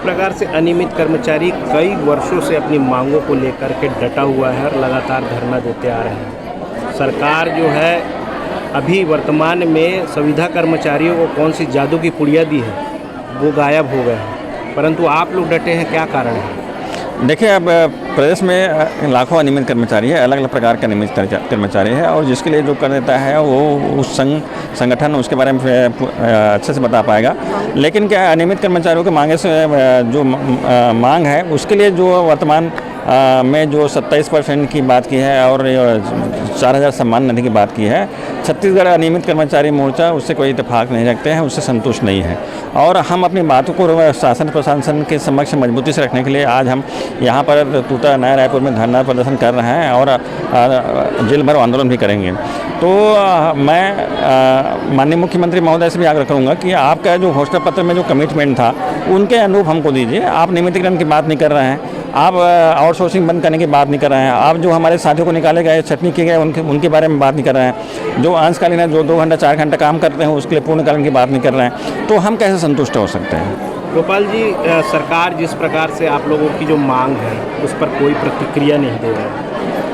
प्रकार से अनियमित कर्मचारी कई वर्षों से अपनी मांगों को लेकर के डटा हुआ है और लगातार धरना देते आ रहे हैं, सरकार जो है अभी वर्तमान में संविदा कर्मचारियों को कौन सी जादू की पुड़िया दी है वो गायब हो गए हैं, परंतु आप लोग डटे हैं, क्या कारण है? देखिए, अब प्रदेश में लाखों अनियमित कर्मचारी है, अलग अलग प्रकार के अनियमित कर्मचारी है, और जिसके लिए जो कर देता है वो उस संगठन उसके बारे में अच्छे से बता पाएगा। लेकिन क्या है, अनियमित कर्मचारियों के मांगे से जो मांग है उसके लिए जो वर्तमान में जो 27% की बात की है और 4000 सम्मान निधि की बात की है, छत्तीसगढ़ अनियमित कर्मचारी मोर्चा उससे कोई इत्तेफाक नहीं रखते हैं, उससे संतुष्ट नहीं है। और हम अपनी बातों को शासन प्रशासन के समक्ष मजबूती से रखने के लिए आज हम यहाँ पर टूटा नया रायपुर में धरना प्रदर्शन कर रहे हैं और जेल भरो आंदोलन भी करेंगे। तो मैं माननीय मुख्यमंत्री महोदय से भी आग्रह करूँगा कि आपका जो घोषणा पत्र में जो कमिटमेंट था उनके अनुरूप हमको दीजिए। आप नियमितीकरण की बात नहीं कर रहे हैं, आप आउटसोर्सिंग बंद करने की बात नहीं कर रहे हैं, आप जो हमारे साथियों को निकाले गए, छटनी किए गए उनके बारे में बात नहीं कर रहे हैं, जो अंशकालीन है जो 2 घंटा 4 घंटा काम करते हैं उसके लिए पूर्णकालीन की बात नहीं कर रहे हैं, तो हम कैसे संतुष्ट हो सकते हैं? गोपाल जी, सरकार जिस प्रकार से आप लोगों की जो मांग है उस पर कोई प्रतिक्रिया नहीं दे रहा है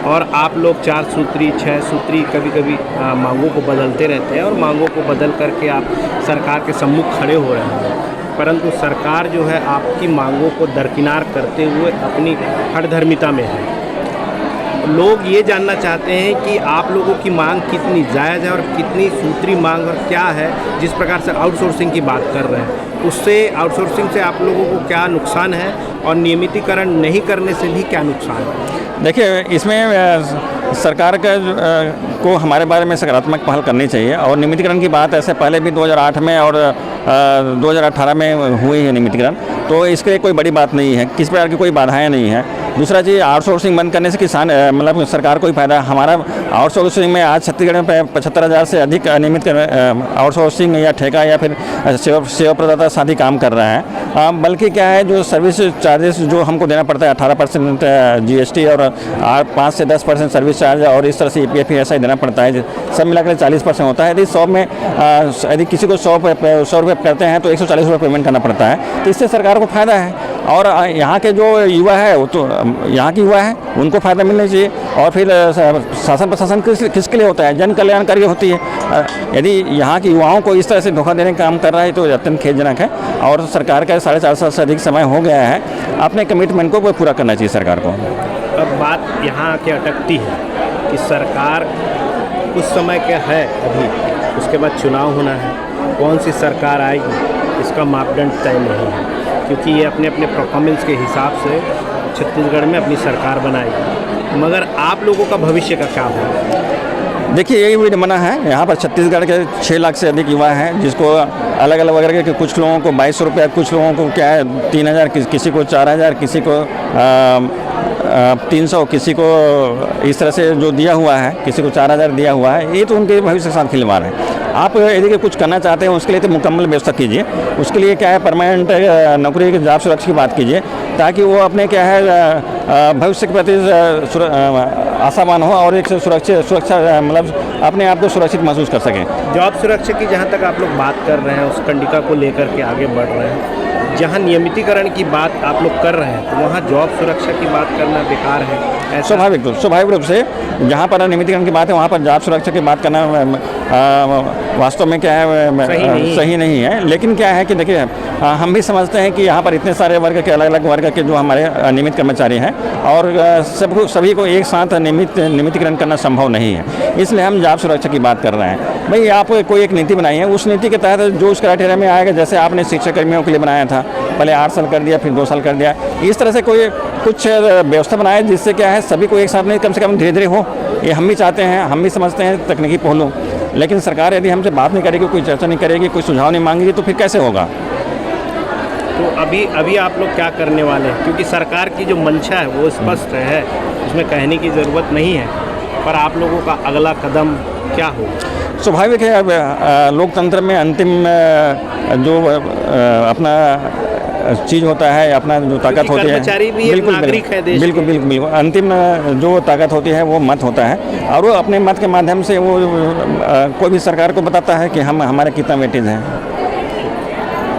और आप लोग 4 सूत्री 6 सूत्री कभी कभी मांगों को बदलते रहते हैं और मांगों को बदल करके आप सरकार के सम्मुख खड़े हो रहे हैं, परंतु सरकार जो है आपकी मांगों को दरकिनार करते हुए अपनी हठधर्मिता में है। लोग ये जानना चाहते हैं कि आप लोगों की मांग कितनी जायज़ है और कितनी सूत्री मांग और क्या है। जिस प्रकार से आउटसोर्सिंग की बात कर रहे हैं उससे आउटसोर्सिंग से आप लोगों को क्या नुकसान है और नियमितीकरण नहीं करने से भी क्या नुकसान है? देखिए, इसमें सरकार को हमारे बारे में सकारात्मक पहल करनी चाहिए और नियमितीकरण की बात ऐसे पहले भी 2008 में और 2018 में हुई है नियमितीकरण, तो इसके लिए कोई बड़ी बात नहीं है, किस प्रकार की कोई बाधाएं नहीं है। दूसरा चीज़, आउटसोर्सिंग बंद करने से किसान मतलब सरकार को ही फायदा। हमारा आउटसोर्सिंग में आज छत्तीसगढ़ में 75,000 से अधिक अनियमित आउटसोर्सिंग या ठेका या फिर सेवा प्रदाता साथी काम कर रहे हैं। बल्कि क्या है, जो सर्विस चार्जेस जो हमको देना पड़ता है 18% GST और 5 से 10% सर्विस चार्ज और इस तरह से EPF ऐसा ही देना पड़ता है, सब मिलाकर 40% होता है। यदि 100 में यदि किसी को 100 रुपये करते हैं तो 140 रुपये पेमेंट करना पड़ता है, तो इससे सरकार को फायदा है। और यहाँ के जो युवा है वो तो यहाँ की युवा है, उनको फ़ायदा मिलना चाहिए। और फिर शासन प्रशासन किसके लिए होता है? जन कल्याणकारी होती है। यदि यहाँ के युवाओं को इस तरह से धोखा देने का काम कर रहा है तो अत्यंत खेदजनक है और सरकार का 4.5 साल से अधिक समय हो गया है, अपने कमिटमेंट को पूरा करना चाहिए सरकार को। अब बात यहाँ आके अटकती है कि सरकार कुछ समय क्या है अभी, उसके बाद चुनाव होना है, कौन सी सरकार आएगी इसका मापदंड तय नहीं है, क्योंकि ये अपने अपने परफॉर्मेंस के हिसाब से छत्तीसगढ़ में अपनी सरकार बनाएगी। मगर आप लोगों का भविष्य का क्या होगा? देखिए, यही विडंबना है, यहाँ पर छत्तीसगढ़ के 6 लाख से अधिक युवा हैं, जिसको अलग अलग वगैरह के कुछ लोगों को 2200 रुपये, कुछ लोगों को क्या है 3000, किसी को 4000, किसी को 300, किसी को इस तरह से जो दिया हुआ है, किसी को 4000 दिया हुआ है। ये तो उनके भविष्य के साथ खिलवाड़ है। आप यदि कुछ करना चाहते हैं उसके लिए तो मुकम्मल व्यवस्था कीजिए। उसके लिए क्या है, परमानेंट नौकरी की जॉब सुरक्षा की बात कीजिए, ताकि वो अपने क्या है भविष्य के प्रति आशावान हो और एक सुरक्षा मतलब अपने आप को सुरक्षित महसूस कर सकें। जॉब सुरक्षा की जहाँ तक आप लोग बात कर रहे हैं, उस कंडिका को लेकर के आगे बढ़ रहे हैं, जहाँ नियमितीकरण की बात आप लोग कर रहे हैं तो वहाँ जॉब सुरक्षा की बात करना बेकार है। स्वाभाविक रूप से जहाँ पर नियमितीकरण की बात है वहाँ पर जॉब सुरक्षा की बात करना वास्तव में क्या है सही नहीं है। लेकिन क्या है कि देखिए, हम भी समझते हैं कि यहाँ पर इतने सारे वर्ग के, अलग अलग वर्ग के जो हमारे नियमित कर्मचारी हैं और सभी को एक साथ नियमितीकरण करना संभव नहीं है, इसलिए हम जॉब सुरक्षा की बात कर रहे हैं। भाई, आप कोई एक नीति बनाई है, उस नीति के तहत जो उस क्राइटेरिया में आएगा, जैसे आपने शिक्षा कर्मियों के लिए बनाया था, पहले 8 साल कर दिया, फिर 2 साल कर दिया, इस तरह से कोई कुछ व्यवस्था बनाए जिससे क्या है सभी को एक साथ नहीं, कम से कम धीरे धीरे हो। ये हम भी चाहते हैं, हम भी समझते हैं तकनीकी पहलू, लेकिन सरकार यदि हमसे बात नहीं करेगी, कोई चर्चा नहीं करेगी, कोई सुझाव नहीं मांगेगी तो फिर कैसे होगा? तो अभी आप लोग क्या करने वाले हैं? क्योंकि सरकार की जो मंशा है वो स्पष्ट है, उसमें कहने की ज़रूरत नहीं है, पर आप लोगों का अगला कदम क्या होगा? स्वाभाविक है, अब लोकतंत्र में अंतिम जो अपना चीज़ होता है, अपना जो ताकत होती है, बिल्कुल अंतिम जो ताकत होती है वो मत होता है और वो अपने मत के माध्यम से वो कोई भी सरकार को बताता है कि हम हमारे कितना वेटेज हैं।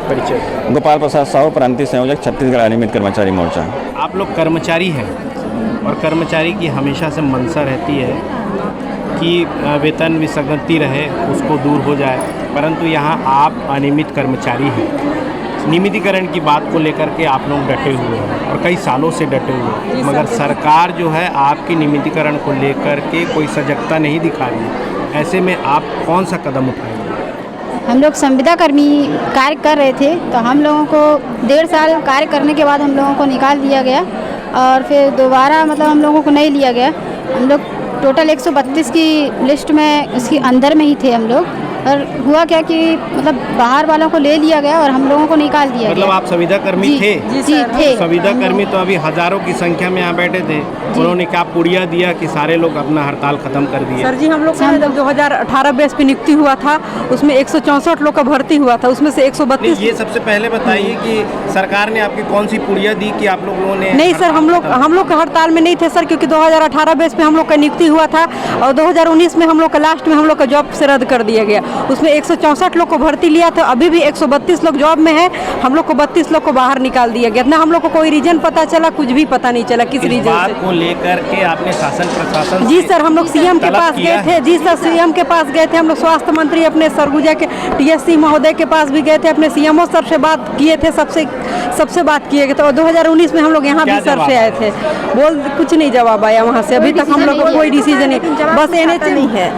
परिचय। गोपाल प्रसाद साहू, प्रांतीय संयोजक, छत्तीसगढ़ अनियमित कर्मचारी मोर्चा। आप लोग कर्मचारी हैं और कर्मचारी की हमेशा से मंशा रहती है कि वेतन विसंगति रहे, उसको दूर हो जाए, परंतु यहाँ आप अनियमित कर्मचारी हैं। नियमितीकरण की बात को लेकर के आप लोग डटे हुए हैं और कई सालों से डटे हुए हैं, मगर सरकार जो है आपकी नियमितीकरण को लेकर के कोई सजगता नहीं दिखा रही है। ऐसे में आप कौन सा कदम उठाएंगे? हम लोग संविदा कर्मी कार्य कर रहे थे, तो हम लोगों को 1.5 साल कार्य करने के बाद हम लोगों को निकाल दिया गया और फिर दोबारा मतलब हम लोगों को नहीं लिया गया। हम लोग टोटल 132 की लिस्ट में उसके अंदर में ही थे हम लोग, और हुआ क्या कि मतलब बाहर वालों को ले लिया गया और हम लोगों को निकाल दिया मतलब गया। आप संविदा कर्मी थे? जी थे। संविदा कर्मी तो अभी हजारों की संख्या में यहाँ बैठे थे, उन्होंने क्या पुड़िया दिया कि सारे लोग अपना हड़ताल खत्म कर दिए? सर जी, हम लोग का जब 2018 बेस पे नियुक्ति हुआ था, उसमें 164 लोग का भर्ती हुआ था, उसमें से 132। ये सबसे पहले बताइए कि सरकार ने आपकी कौन सी पुड़िया दी कि आप लोगों ने? नहीं सर, हम लोग हड़ताल में नहीं थे सर, क्योंकि 2018 बेस पे हम लोग का नियुक्ति हुआ था और 2019 में हम लोग का लास्ट में हम लोग का जॉब से रद्द कर दिया गया। उसमें 164 लोग को भर्ती लिया था, अभी भी 132 लोग जॉब में है, हम लोग को 32 लोग को बाहर निकाल दिया गया। ना हम लोग को कोई रीजन पता चला, कुछ भी पता नहीं चला किस रीजन बात से। को लेकर के आपने शासन प्रशासन जी से सर, हम लोग सीएम के तलब पास किया गए थे। जी सर, सीएम के पास गए थे हम लोग, स्वास्थ्य मंत्री अपने सरगुजा के टीएससी महोदय के पास भी गए थे, अपने सीएमओ सर से बात किए थे, सबसे बात किए गए थे। और 2019 में हम लोग यहाँ भी सर से आए थे, कुछ नहीं जवाब आया वहाँ से। अभी तक हम लोग को कोई डिसीजन नहीं, बस एनएच नहीं है।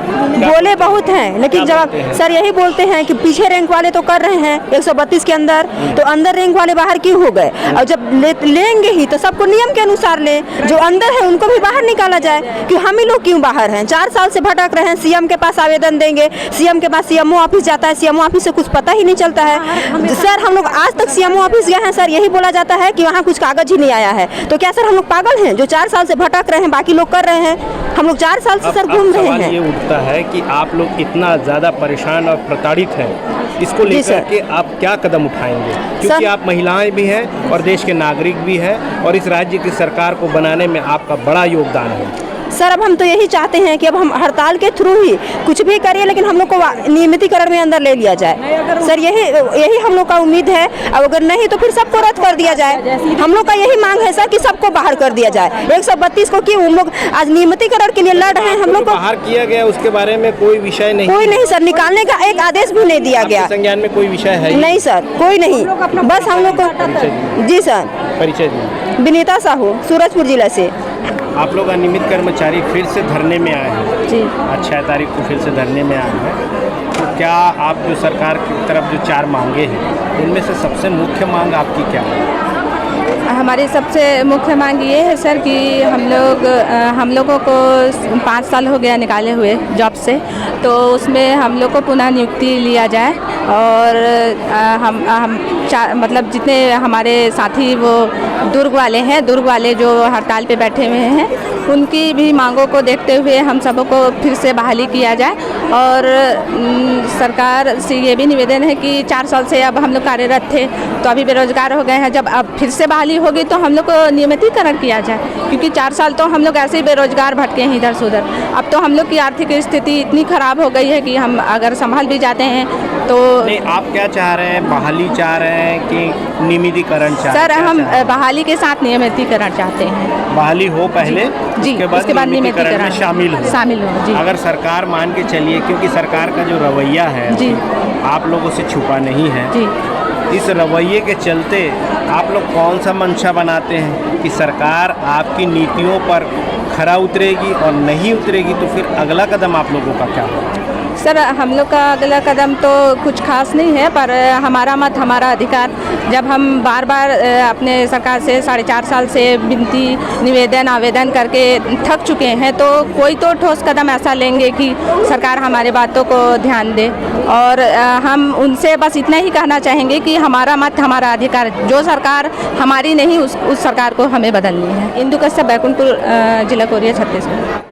बोले बहुत हैं लेकिन जवाब सर यही बोलते हैं कि पीछे रैंक वाले तो कर रहे हैं 132 के अंदर, तो अंदर रैंक वाले बाहर क्यों हो गए? और जब लेंगे ही तो सबको नियम के अनुसार लें, जो अंदर है उनको भी बाहर निकाला जाए कि हम ही लोग क्यों बाहर हैं? 4 साल से भटक रहे हैं, सीएम के पास आवेदन देंगे, सीएम के पास सीएमओ ऑफिस जाता है, सीएमओ ऑफिस से कुछ पता ही नहीं चलता है। सर हम लोग आज तक सीएमओ ऑफिस गए हैं सर, यही बोला जाता है कि वहाँ कुछ कागज ही नहीं आया है। तो क्या सर हम लोग पागल हैं जो 4 साल से भटक रहे हैं, बाकी लोग कर रहे हैं? हम लोग 4 साल से सर घूम रहे हैं। ये उठता है कि आप लोग इतना ज़्यादा परेशान और प्रताड़ित हैं, इसको लेकर के आप क्या कदम उठाएंगे? क्योंकि आप महिलाएं भी हैं और देश के नागरिक भी हैं और इस राज्य की सरकार को बनाने में आपका बड़ा योगदान है। सर अब हम तो यही चाहते हैं कि अब हम हड़ताल के थ्रू ही कुछ भी करिए, लेकिन हम लोग को नियमितीकरण में अंदर ले लिया जाए। सर यही हम लोग का उम्मीद है। अब अगर नहीं तो फिर सबको रद्द कर दिया जाए। हम लोग का यही मांग है सर कि सबको बाहर कर दिया जाए। 132 को क्यों हम लोग आज नियमितीकरण के लिए लड़ रहे हैं? हम लोग को बाहर किया गया, उसके बारे में कोई विषय नहीं? कोई नहीं सर, निकालने का एक आदेश भी नहीं दिया गया। संज्ञान में कोई विषय है? नहीं सर, कोई नहीं, बस हम लोग को। जी सर, परिचय दी। विनीता साहू, सूरजपुर जिला से। आप लोग अनियमित कर्मचारी फिर से धरने में आए हैं जी, 6 तारीख को फिर से धरने में आए हैं, तो क्या आप जो सरकार की तरफ जो 4 मांगे हैं उनमें से सबसे मुख्य मांग आपकी क्या है? हमारी सबसे मुख्य मांग ये है सर कि हम लोगों को 5 साल हो गया निकाले हुए जॉब से, तो उसमें हम लोग को पुनः नियुक्ति लिया जाए और मतलब जितने हमारे साथी वो दुर्ग वाले जो हड़ताल पे बैठे हुए हैं, उनकी भी मांगों को देखते हुए हम सबको फिर से बहाली किया जाए। और सरकार से ये भी निवेदन है कि 4 साल से अब हम लोग कार्यरत थे तो अभी बेरोजगार हो गए हैं, जब अब फिर से बहाली होगी तो हम लोग को नियमितीकरण किया जाए, क्योंकि 4 साल तो हम लोग ऐसे ही बेरोजगार भटके हैं इधर से उधर। अब तो हम लोग की आर्थिक स्थिति इतनी ख़राब हो गई है कि हम अगर संभाल भी जाते हैं तो नहीं। आप क्या चाह रहे हैं? बहाली चाह रहे हैं कि नियमितीकरण चाह रहे हैं? सर हम बहाली के साथ नियमितीकरण चाहते हैं। बहाली हो पहले, जी, उसके बाद नियमितीकरण में शामिल हो जी। अगर सरकार मान के चलिए, क्योंकि सरकार का जो रवैया है जी, आप लोगों से छुपा नहीं है जी, इस रवैये के चलते आप लोग कौन सा मंशा बनाते हैं कि सरकार आपकी नीतियों पर खरा उतरेगी और नहीं उतरेगी तो फिर अगला कदम आप लोगों का क्या होगा? सर हम लोग का अगला कदम तो कुछ खास नहीं है, पर हमारा मत हमारा अधिकार। जब हम बार बार अपने सरकार से 4.5 साल से विनती निवेदन आवेदन करके थक चुके हैं, तो कोई तो ठोस कदम ऐसा लेंगे कि सरकार हमारे बातों को ध्यान दे। और हम उनसे बस इतना ही कहना चाहेंगे कि हमारा मत हमारा अधिकार, जो सरकार हमारी नहीं उस सरकार को हमें बदलनी है। इंदु कश्यप, बैकुंठपुर जिला कोरिया, छत्तीसगढ़।